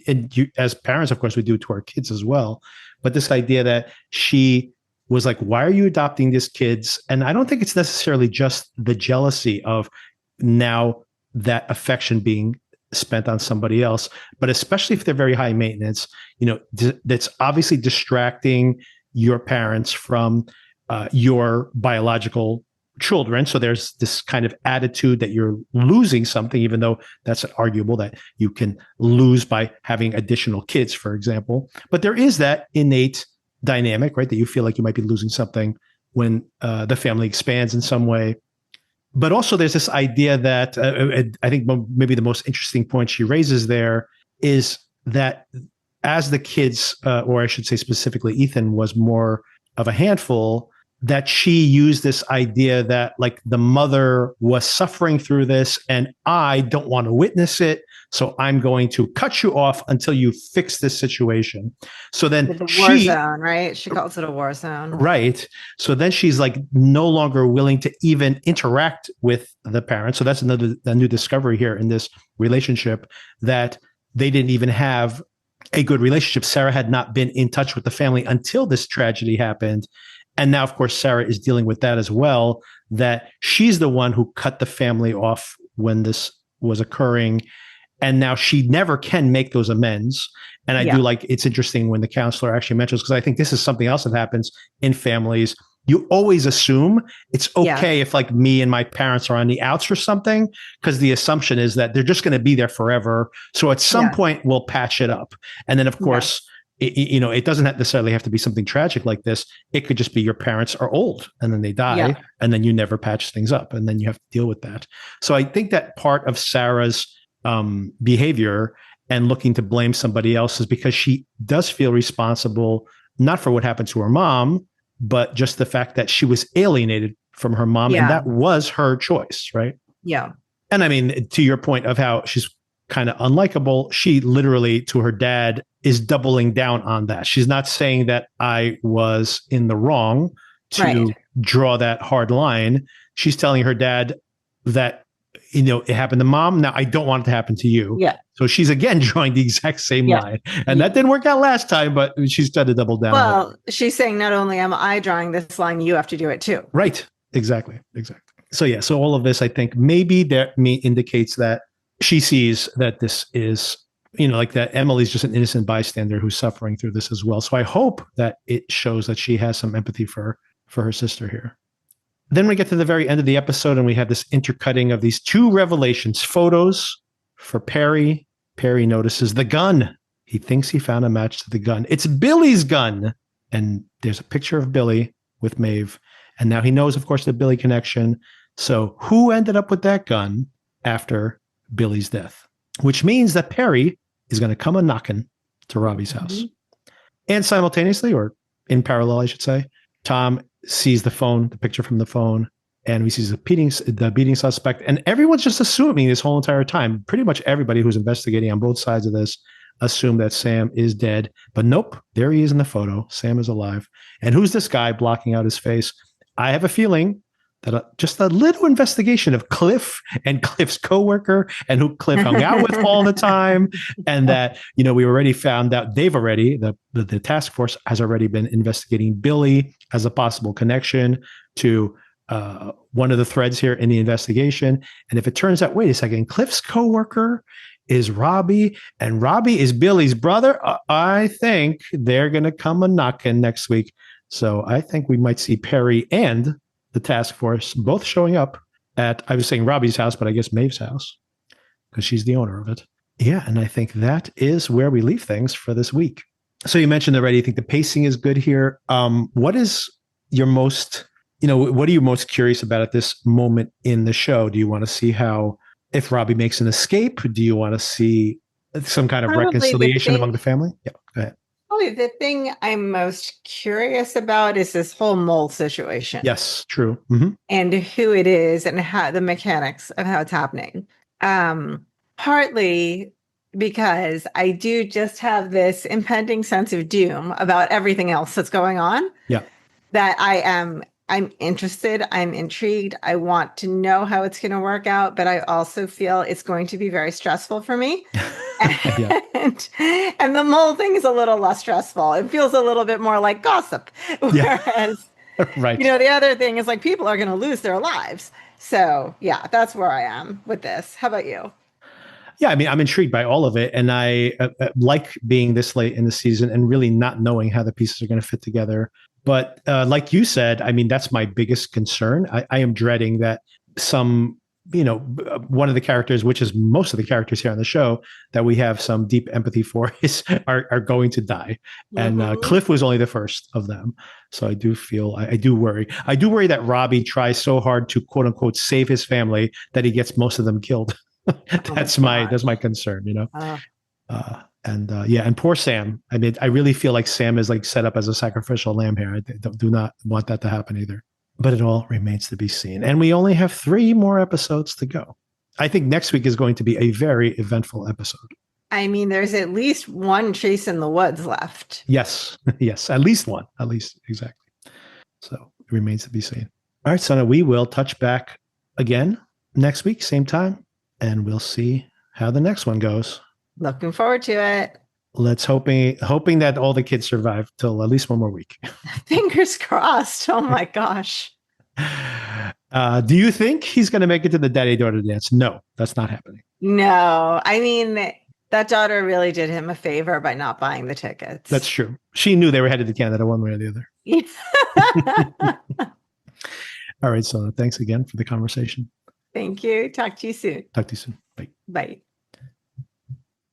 as parents, of course, we do it to our kids as well. But this idea that she was like, why are you adopting these kids? And I don't think it's necessarily just the jealousy of now that affection being spent on somebody else, but especially if they're very high maintenance, that's obviously distracting your parents from your biological children. So there's this kind of attitude that you're losing something, even though that's arguable that you can lose by having additional kids, for example. But there is that innate dynamic, right? That you feel like you might be losing something when the family expands in some way. But also there's this idea that I think maybe the most interesting point she raises there is that as the kids, or I should say specifically Ethan, was more of a handful, that she used this idea that like the mother was suffering through this and I don't want to witness it. So I'm going to cut you off until you fix this situation. So then the war zone, right? She calls it a war zone. Right. So then she's like no longer willing to even interact with the parents. So that's a new discovery here in this relationship, that they didn't even have a good relationship. Sarah had not been in touch with the family until this tragedy happened. And now, of course, Sarah is dealing with that as well, that she's the one who cut the family off when this was occurring. And now she never can make those amends. And I do like, it's interesting when the counselor actually mentions, because I think this is something else that happens in families. You always assume it's okay if like me and my parents are on the outs for something, because the assumption is that they're just going to be there forever. So at some point we'll patch it up. And then of course, it doesn't necessarily have to be something tragic like this. It could just be your parents are old and then they die and then you never patch things up and then you have to deal with that. So I think that part of Sarah's behavior and looking to blame somebody else is because she does feel responsible, not for what happened to her mom, but just the fact that she was alienated from her mom and that was her choice, right? Yeah. And I mean, to your point of how she's kind of unlikable, she literally to her dad is doubling down on that. She's not saying that I was in the wrong to draw that hard line. She's telling her dad that, it happened to mom. Now I don't want it to happen to you. Yeah. So she's again drawing the exact same line. And that didn't work out last time, but she's trying to double down. Well, she's saying not only am I drawing this line, you have to do it too. Right. Exactly. So so all of this, I think maybe that indicates that she sees that this is, like that Emily's just an innocent bystander who's suffering through this as well. So I hope that it shows that she has some empathy for her sister here. Then we get to the very end of the episode and we have this intercutting of these two revelations, photos for Perry. Perry notices the gun. He thinks he found a match to the gun. It's Billy's gun. And there's a picture of Billy with Maeve. And now he knows, of course, the Billy connection. So who ended up with that gun after Billy's death? Which means that Perry is going to come a knocking to Robbie's house. And simultaneously, or in parallel, I should say, Tom sees the picture from the phone, and we see the beating suspect. And everyone's just assuming this whole entire time, pretty much everybody who's investigating on both sides of this assumed that Sam is dead. But nope, there he is in the photo. Sam is alive. And who's this guy blocking out his face? I have a feeling that just a little investigation of Cliff and Cliff's coworker and who Cliff hung out with all the time. And that, we already found out the task force has already been investigating Billy as a possible connection to one of the threads here in the investigation. And if it turns out, wait a second, Cliff's coworker is Robbie and Robbie is Billy's brother, I think they're going to come a knocking next week. So I think we might see Perry and the task force both showing up at, I was saying Robbie's house, but I guess Maeve's house because she's the owner of it. Yeah. And I think that is where we leave things for this week. So you mentioned already, I think the pacing is good here. What is your most, what are you most curious about at this moment in the show? Do you want to see if Robbie makes an escape? Do you want to see some kind of reconciliation among the family? Yeah, go ahead. Probably the thing I'm most curious about is this whole mole situation. Yes, true. Mm-hmm. And who it is and how the mechanics of how it's happening. Partly because I do just have this impending sense of doom about everything else that's going on. Yeah. That I'm interested, I'm intrigued. I want to know how it's going to work out, but I also feel it's going to be very stressful for me. And the mole thing is a little less stressful. It feels a little bit more like gossip. Whereas, right. The other thing is like people are going to lose their lives. So yeah, that's where I am with this. How about you? Yeah, I mean, I'm intrigued by all of it. And I like being this late in the season and really not knowing how the pieces are going to fit together. But like you said, I mean, that's my biggest concern. I am dreading that one of the characters, which is most of the characters here on the show, that we have some deep empathy for are going to die. Mm-hmm. And Cliff was only the first of them. So I do feel, I do worry. I do worry that Robbie tries so hard to quote unquote save his family that he gets most of them killed. That's my concern, and poor Sam. I mean, I really feel like Sam is like set up as a sacrificial lamb here. I do not want that to happen either. But it all remains to be seen. And we only have 3 more episodes to go. I think next week is going to be a very eventful episode. I mean, there's at least one Chase in the Woods left. Yes, at least one. At least, exactly. So it remains to be seen. All right, Sona, we will touch back again next week, same time, and we'll see how the next one goes. Looking forward to it. Let's hoping that all the kids survive till at least one more week. Fingers crossed. Oh my gosh. Do you think he's going to make it to the daddy-daughter dance? No, that's not happening. No, I mean, that daughter really did him a favor by not buying the tickets. That's true. She knew they were headed to Canada one way or the other. All right, Sona, thanks again for the conversation. Thank you. Talk to you soon. Talk to you soon. Bye. Bye.